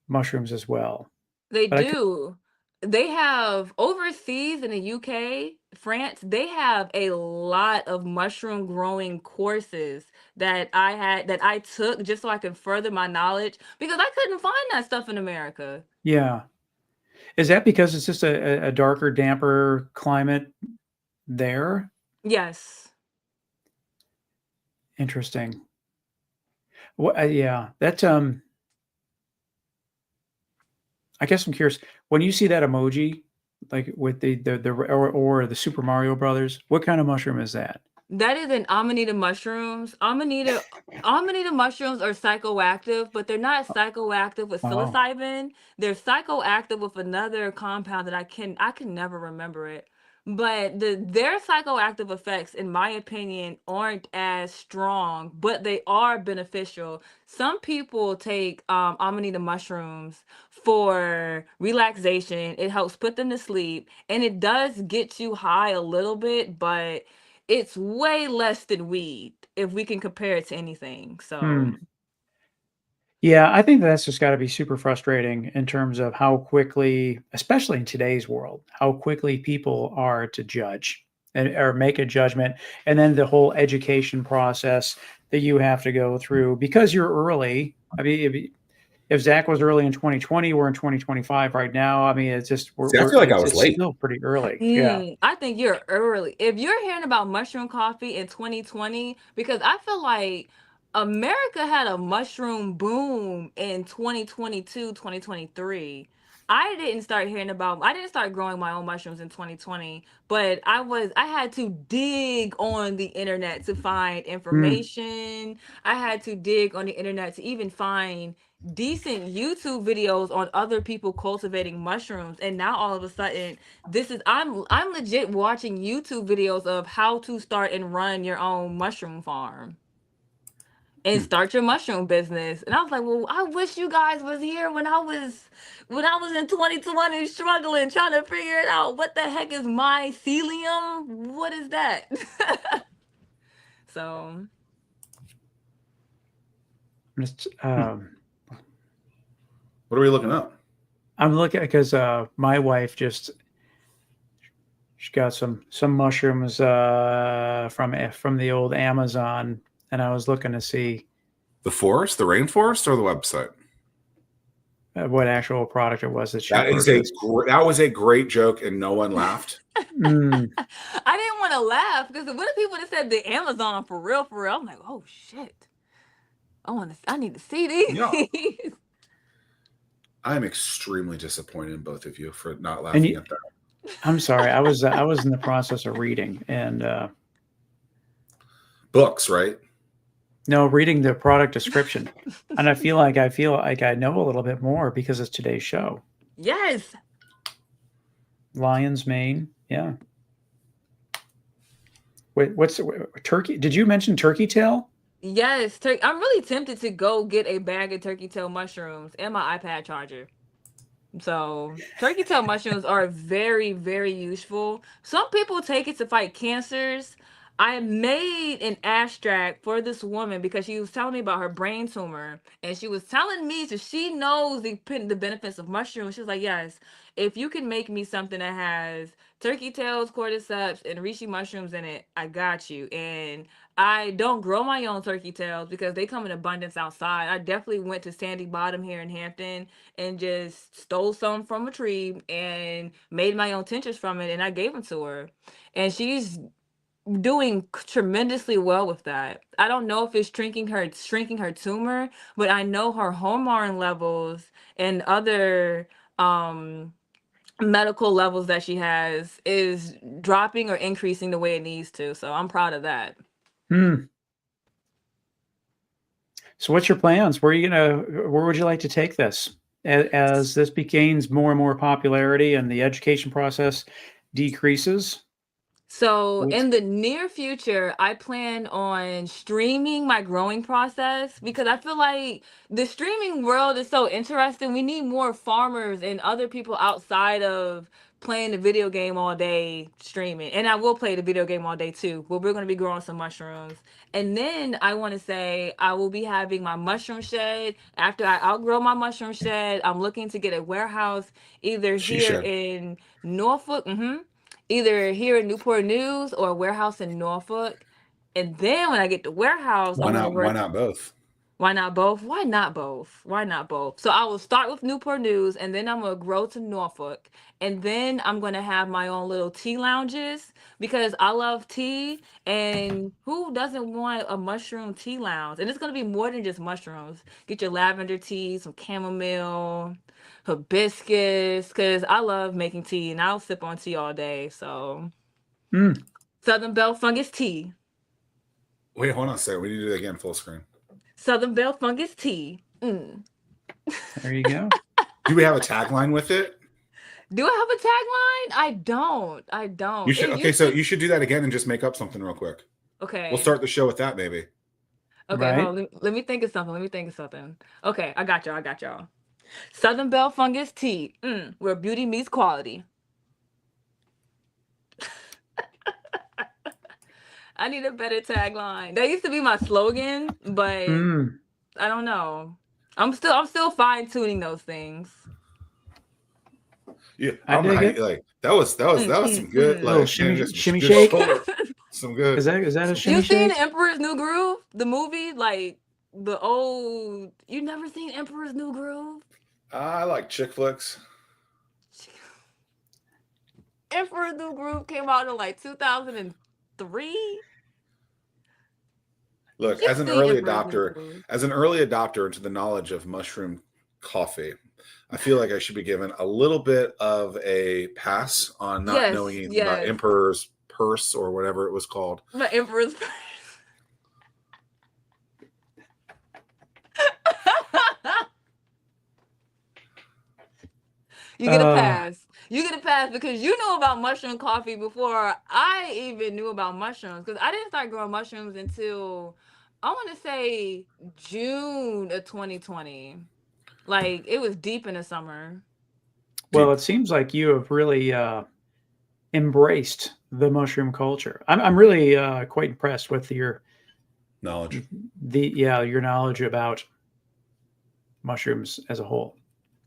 mushrooms as well, They but I could do. They have overseas in the UK, France, they have a lot of mushroom growing courses that I took just so I could further my knowledge because I couldn't find that stuff in America. yeah. Is that because it's just a darker, damper climate there? Yes. Interesting. Yeah, I guess I'm curious, when you see that emoji, like, with the or the Super Mario Brothers, what kind of mushroom is that? That is an amanita mushrooms. Amanita mushrooms are psychoactive, but they're not psychoactive with Oh, psilocybin. They're psychoactive with another compound that I can never remember it. But their psychoactive effects, in my opinion, aren't as strong, but they are beneficial. Some people take amanita mushrooms for relaxation. It helps put them to sleep, and it does get you high a little bit, but it's way less than weed if we can compare it to anything. So, hmm. Yeah, I think that's just gotta be super frustrating in terms of how quickly, especially in today's world, how quickly people are to judge and or make a judgment, and then the whole education process that you have to go through because you're early. I mean, if Zach was early in 2020, we're in 2025 right now. I mean, it's just See, I feel like I was it's late. still pretty early. Yeah. I think you're early. If you're hearing about mushroom coffee in 2020, because I feel like America had a mushroom boom in 2022, 2023. I didn't start growing my own mushrooms in 2020, but I had to dig on the internet to find Mm. information. I had to dig on the internet to even find decent YouTube videos on other people cultivating mushrooms. And now all of a sudden I'm legit watching YouTube videos of how to start and run your own mushroom farm and Hmm. start your mushroom business. And I was like, well, I wish you guys was here when I was in 2020 struggling, trying to figure it out. What the heck is mycelium? What is that? So Just, Hmm. What are we looking up? I'm looking because my wife just She got some mushrooms from the old Amazon, and I was looking to see The forest, the rainforest, or the website? what actual product it was that she That purchased. that was a great joke, and no one laughed. Mm. I didn't want to laugh because what if people would have said the Amazon for real, for real? I'm like, oh shit. I need to see these. Yeah. I'm extremely disappointed in both of you for not And laughing you, at that. I'm sorry, I was in the process of reading, and Books, right? no, reading the product description, and I feel like I know a little bit more because it's today's show. Yes. Lion's mane, yeah. Wait, what's turkey? Did you mention turkey tail? Yes. I'm really tempted to go get a bag of turkey tail mushrooms and my iPad charger. So turkey tail mushrooms are very, very useful. Some people take it to fight cancers. I made an abstract for this woman because she was telling me about her brain tumor, and she was telling me so she knows the benefits of mushrooms. She was like, "Yes, if you can make me something that has turkey tails, cordyceps, and reishi mushrooms in it, I got you." And I don't grow my own turkey tails because they come in abundance outside. I definitely went to Sandy Bottom here in Hampton and just stole some from a tree and made my own tinctures from it, and I gave them to her. And she's doing tremendously well with that. I don't know if it's shrinking her tumor, but I know her hormone levels and other medical levels that she has is dropping or increasing the way it needs to. So I'm proud of that. Hmm. So, what's your plans? Where would you like to take this as this gains more and more popularity and the education process decreases? So What's in the near future, I plan on streaming my growing process because I feel like the streaming world is so interesting. We need more farmers and other people outside of playing the video game all day streaming. And I will play the video game all day too, but we're going to be growing some mushrooms. And then I want to say I will be having my mushroom shed. After I outgrow my mushroom shed, I'm looking to get a warehouse either She here should. in Norfolk. Either here in Newport News or a warehouse in Norfolk. And then when I get the warehouse, I Why want to not? Why work. not both? Why not both? Why not both? Why not both? So I will start with Newport News and then I'm going to grow to Norfolk. And then I'm going to have my own little tea lounges because I love tea. And who doesn't want a mushroom tea lounge? And it's going to be more than just mushrooms. Get your lavender tea, some chamomile, hibiscus, because I love making tea and I'll sip on tea all day. So Hmm. Southern Belle Fungus tea. Wait, hold on a second. We need to do it again full screen. Southern Belle Fungus tea. There you go. Do we have a tagline with it? Do I have a tagline? I don't. You should. Okay, so you should do that again and just make up something real quick. Okay. We'll start the show with that, maybe. Okay, Right. hold on. Let me think of something. Okay, I got y'all. Southern Belle Fungus tea. Where beauty meets quality. I need a better tagline. That used to be my slogan, but Hmm. I don't know. I'm still fine tuning those things. Yeah, I I don't know dig how it. you like. That was some good Little like shimmy just shimmy good shake. shoulder. Some good. Is that a some- shimmy You seen shake? Emperor's New Groove? The movie? Like the old you never seen Emperor's New Groove? I like chick flicks. Emperor's New Groove came out in like 2003. Look, You've seen Emperor's New Groove. as an early adopter into the knowledge of mushroom coffee, I feel like I should be given a little bit of a pass on not knowing anything about Emperor's Purse or whatever it was called. My Emperor's You get a pass. You get a pass because you know about mushroom coffee before I even knew about mushrooms. Because I didn't start growing mushrooms until I want to say June of 2020. Like it was deep in the summer. Well, it seems like you have really embraced the mushroom culture. I'm really quite impressed with your Knowledge. your knowledge about mushrooms as a whole.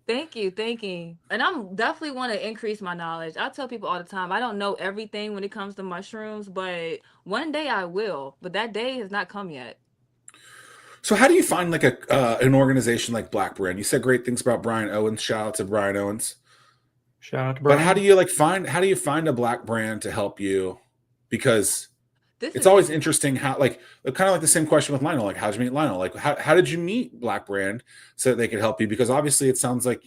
Thank you, thank you. And I'm definitely want to increase my knowledge. I tell people all the time, I don't know everything when it comes to mushrooms, but one day I will. But that day has not come yet. So how do you find like a an organization like Black Brand? You said great things about Brian Owens. Shout out to Brian Owens. Shout out to But how do Brian. you how do you find a Black brand to help you? Because This it's is always interesting. interesting how like kind of like the same question with Lionel. Like how'd you meet Lionel? Like how did you meet Black Brand so that they could help you? Because obviously it sounds like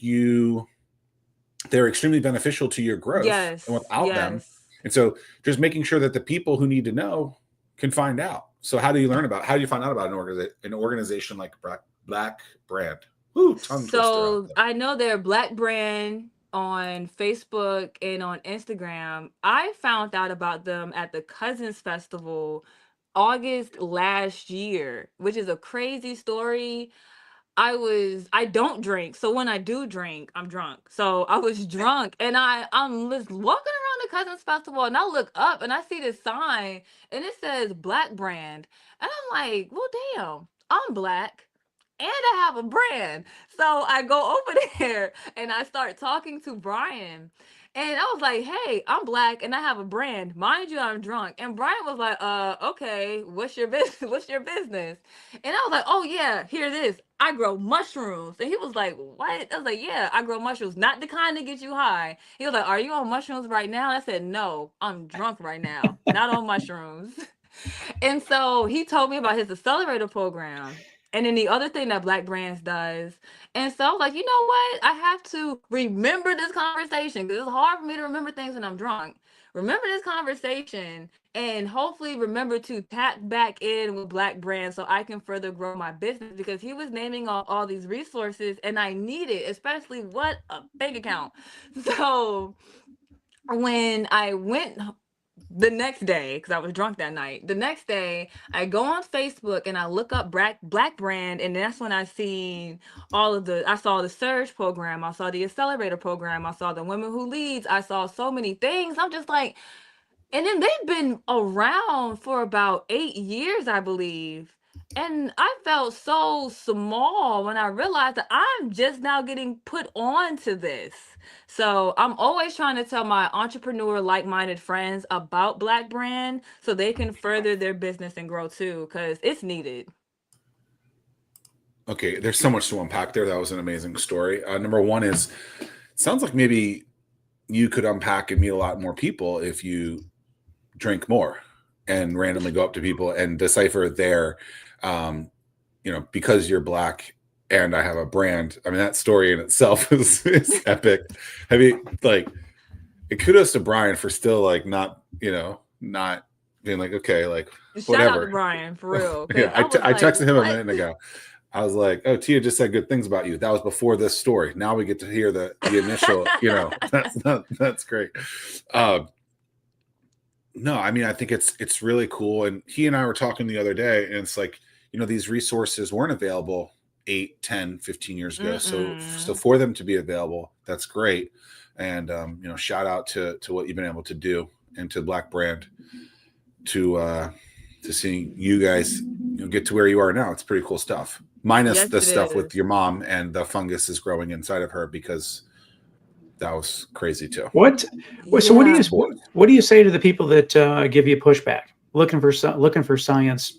they're extremely beneficial to your growth and Yes, without them. yes. And so just making sure that the people who need to know can find out. So how do you find out about an organization like Black Brand? Woo, tongue twister out So there. I know they're Black Brand on Facebook and on Instagram. I found out about them at the Cousins Festival August last year, which is a crazy story. I don't drink. So when I do drink, I'm drunk. So I was drunk and I'm just walking around the Cousins Festival and I look up and I see this sign and it says Black Brand. And I'm like, well damn, I'm black and I have a brand. So I go over there and I start talking to Brian. And I was like, hey, I'm black and I have a brand. Mind you, I'm drunk. And Brian was like, okay, what's your business? What's your business? And I was like, oh yeah, hear this. I grow mushrooms. And he was like, what? I was like, yeah, I grow mushrooms. Not the kind that get you high. He was like, are you on mushrooms right now? And I said, no, I'm drunk right now. Not on mushrooms. And so he told me about his accelerator program. And then the other thing that Black Brands does. And so I was like, you know what? I have to remember this conversation because it's hard for me to remember things when I'm drunk. Remember this conversation and hopefully remember to tap back in with Black Brands so I can further grow my business because he was naming all these resources and I need it, especially what a bank account. So when I went the next day, because I was drunk that night, the next day I go on Facebook and I look up Black Brand, and that's when I seen I saw the Surge program, I saw the Accelerator program, I saw the Women Who Leads, I saw so many things. I'm just like, and then they've been around for about 8 years, I believe. And I felt so small when I realized that I'm just now getting put on to this. So I'm always trying to tell my entrepreneur like-minded friends about Black Brand so they can further their business and grow too, because it's needed. Okay, there's so much to unpack there. That was an amazing story. Number one is, sounds like maybe you could unpack and meet a lot more people if you drink more and randomly go up to people and decipher their, um, because you're black and I have a brand. I mean, that story in itself is epic. I mean, like, kudos to Brian for still like not being like, okay, like Shout out to whatever. Brian for real, Yeah, because I was I like, texted him a what? minute ago. I was like, "Oh, Tia just said good things about you." That was before this story. Now we get to hear the initial. That's great. Uh, no, I mean, I think it's really cool. And he and I were talking the other day, and it's like, these resources weren't available 8, 10, 15 years ago. So Mm-mm. for them to be available, that's great. And shout out to what you've been able to do and to Black Brand to seeing you guys get to where you are now. It's pretty cool stuff. Minus Yes, the it stuff with is. your mom and the fungus is growing inside of her because that was crazy too. What? So Yeah. what do you say to the people that give you pushback, looking for science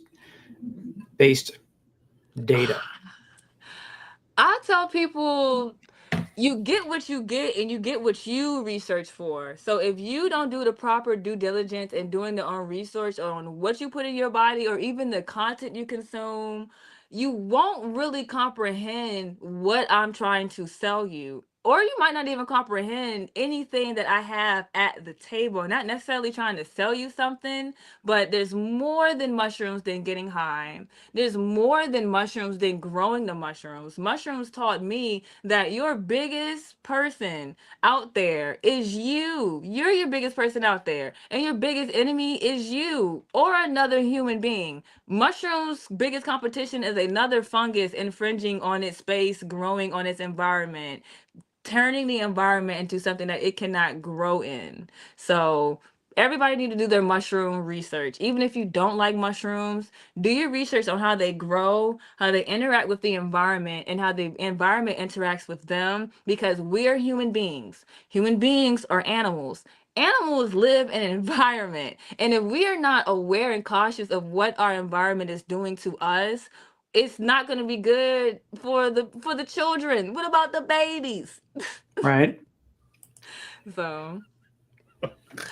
based data? I tell people you get what you get and you get what you research for. So if you don't do the proper due diligence and doing the own research on what you put in your body or even the content you consume, you won't really comprehend what I'm trying to sell you. Or you might not even comprehend anything that I have at the table. Not necessarily trying to sell you something, but there's more than mushrooms than getting high. There's more than mushrooms than growing the mushrooms. Mushrooms taught me that your biggest person out there is you. You're your biggest person out there. And your biggest enemy is you or another human being. Mushrooms' biggest competition is another fungus infringing on its space, growing on its environment, turning the environment into something that it cannot grow in. So Everybody need to do their mushroom research. Even if you don't like mushrooms, do your research on how they grow, how they interact with the environment, and how the environment interacts with them, because we're human beings. Human beings are animals. Animals live in an environment. And if we are not aware and cautious of what our environment is doing to us, it's not going to be good for the children. What about the babies? Right. So I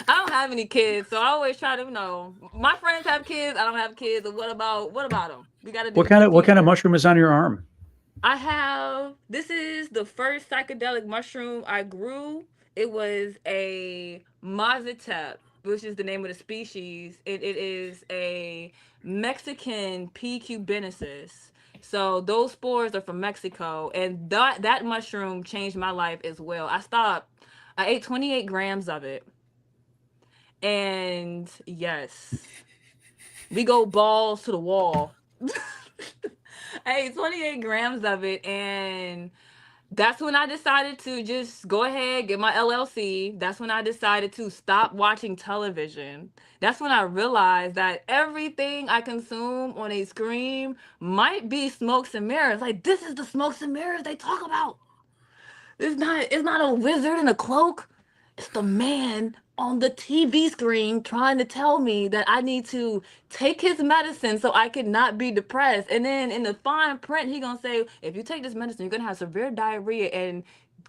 don't have any kids, so I always try to, my friends have kids. I don't have kids. And what about them? We got to do What for the kind of future. mushroom is on your arm? This is the first psychedelic mushroom I grew. It was a mazatep, which is the name of the species. It is a Mexican P. cubensis. So those spores are from Mexico, and that mushroom changed my life as well. I ate 28 grams of it. And yes, we go balls to the wall. I ate 28 grams of it, and that's when I decided to just go ahead, get my LLC. That's when I decided to stop watching television. That's when I realized that everything I consume on a screen might be smokes and mirrors. Like, this is the smokes and mirrors they talk about. It's not a wizard in a cloak. It's the man on the TV screen trying to tell me that I need to take his medicine so I can not be depressed. And then in the fine print, he gonna say, if you take this medicine, you're gonna have severe diarrhea and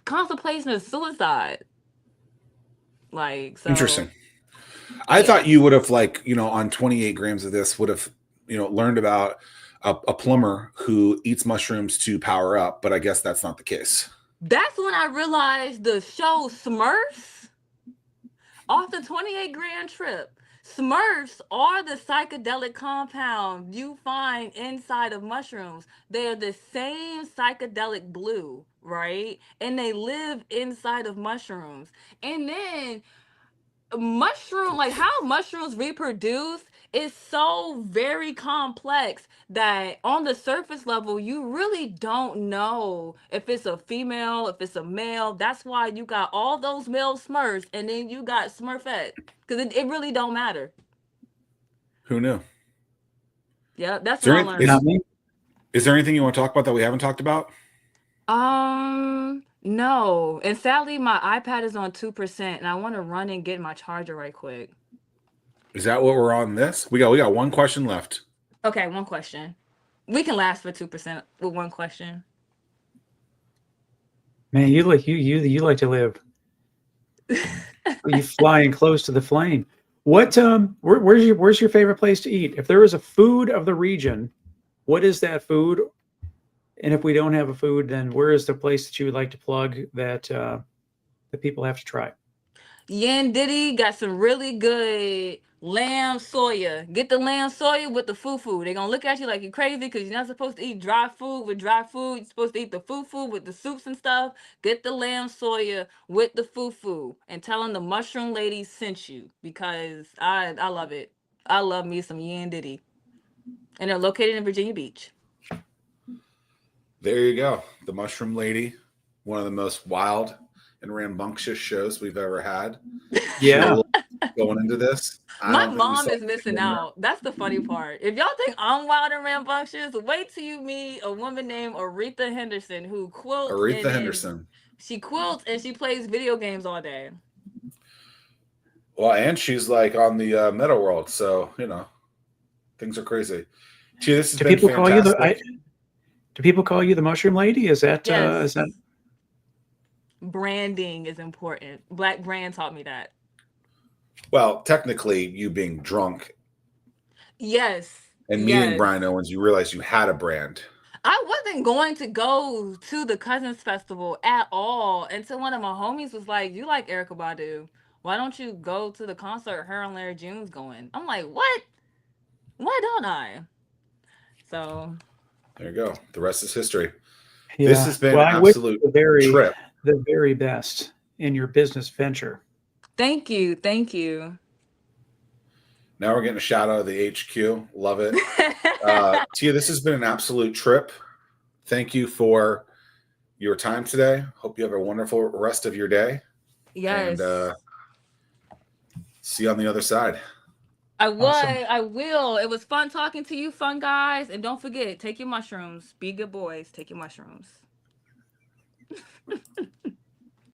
contemplation of suicide. Like, so Interesting. I yeah. thought you would have, like, on 28 grams of this would have, learned about a plumber who eats mushrooms to power up, but I guess that's not the case. That's when I realized the show Smurfs, off the 28 grand trip. Smurfs are the psychedelic compound you find inside of mushrooms. They're the same psychedelic blue, right? And they live inside of mushrooms. And then like how mushrooms reproduce is so very complex that on the surface level you really don't know if it's a female, if it's a male. That's why you got all those male Smurfs, and then you got Smurfette, because it really don't matter. Who knew? Yeah, that's Is what there, I any- learned. is, is there anything you want to talk about that we haven't talked about? No, and sadly my iPad is on 2%, and I want to run and get my charger right quick. Is that what we're on this? We got one question left. Okay, one question. We can last for 2% with one question. Man, you like to live. You flying close to the flame. What where's your favorite place to eat? If there is a food of the region, what is that food? And if we don't have a food, then where is the place that you would like to plug that that people have to try? Yan Diddy got some really good lamb soya. Get the lamb soya with the fufu. They're gonna look at you like you're crazy because you're not supposed to eat dry food with dry food. You're supposed to eat the fufu with the soups and stuff. Get the lamb soya with the fufu and tell them the mushroom lady sent you, because I love it. I love me some Yan Diddy. And they're located in Virginia Beach. There you go. The Mushroom Lady, one of the most wild and rambunctious shows we've ever had. Yeah. Going into this, My mom is missing out. That's the funny part. If y'all think I'm wild and rambunctious, wait till you meet a woman named Aretha Henderson, who quilts. Aretha Henderson. She quilts and she plays video games all day. Well, and she's like on the meta world, so things are crazy. Gee, this has been fantastic. Do people call you the Mushroom Lady? Is that Yes. is that Branding is important. Black Brand taught me that. Well, technically, you being drunk. Yes. And meeting Brian Owens, you realized you had a brand. I wasn't going to go to the Cousins Festival at all until one of my homies was like, "You like Erykah Badu? Why don't you go to the concert her and Larry June's going?" I'm like, "What? Why don't I?" So there you go. The rest is history. Yeah. This has been an absolute trip. The very best in your business venture. Thank you. Thank you. Now we're getting a shout out of the HQ. Love it. Tia, this has been an absolute trip. Thank you for your time today. Hope you have a wonderful rest of your day. Yes. And See you on the other side. I would. Awesome. I will. It was fun talking to you, fun guys. And don't forget, take your mushrooms. Be good boys. Take your mushrooms.